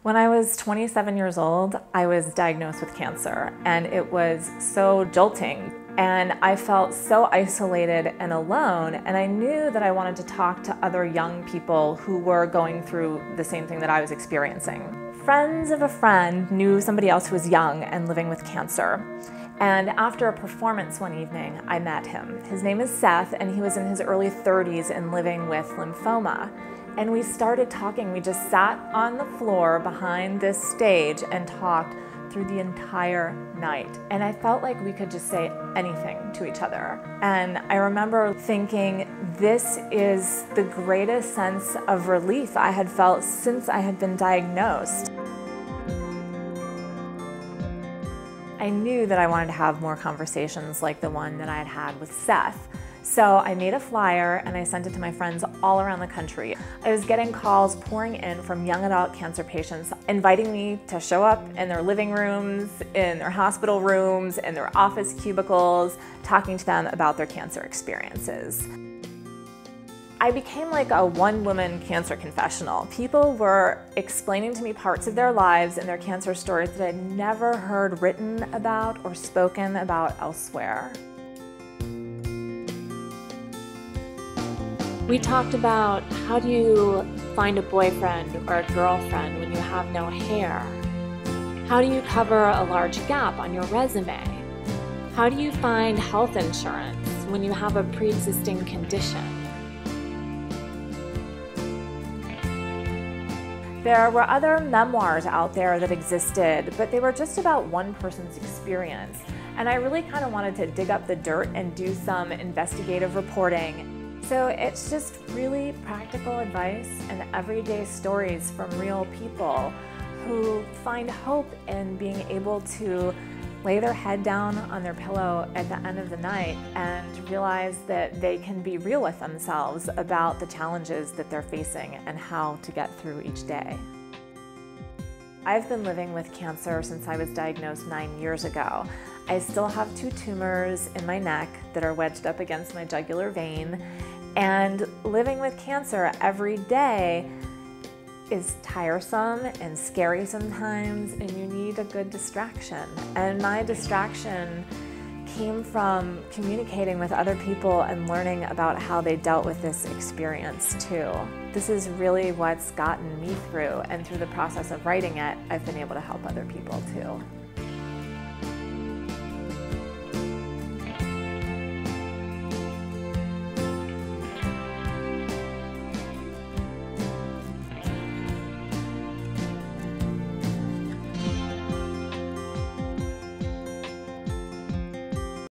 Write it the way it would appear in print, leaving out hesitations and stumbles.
When I was 27 years old, I was diagnosed with cancer, and it was so jolting. And I felt so isolated and alone, and I knew that I wanted to talk to other young people who were going through the same thing that I was experiencing. Friends of a friend knew somebody else who was young and living with cancer. And after a performance one evening, I met him. His name is Seth, and he was in his early 30s and living with lymphoma. And we started talking. We just sat on the floor behind this stage and talked through the entire night. And I felt like we could just say anything to each other. And I remember thinking, this is the greatest sense of relief I had felt since I had been diagnosed. I knew that I wanted to have more conversations like the one that I had had with Seth. So I made a flyer and I sent it to my friends all around the country. I was getting calls pouring in from young adult cancer patients inviting me to show up in their living rooms, in their hospital rooms, in their office cubicles, talking to them about their cancer experiences. I became like a one-woman cancer confessional. People were explaining to me parts of their lives and their cancer stories that I'd never heard written about or spoken about elsewhere. We talked about how do you find a boyfriend or a girlfriend when you have no hair? How do you cover a large gap on your resume? How do you find health insurance when you have a pre-existing condition? There were other memoirs out there that existed, but they were just about one person's experience. And I really kind of wanted to dig up the dirt and do some investigative reporting. So it's just really practical advice and everyday stories from real people who find hope in being able to lay their head down on their pillow at the end of the night and realize that they can be real with themselves about the challenges that they're facing and how to get through each day. I've been living with cancer since I was diagnosed 9 years ago. I still have 2 tumors in my neck that are wedged up against my jugular vein. And living with cancer every day is tiresome and scary sometimes, and you need a good distraction. And my distraction came from communicating with other people and learning about how they dealt with this experience too. This is really what's gotten me through, and through the process of writing it, I've been able to help other people too.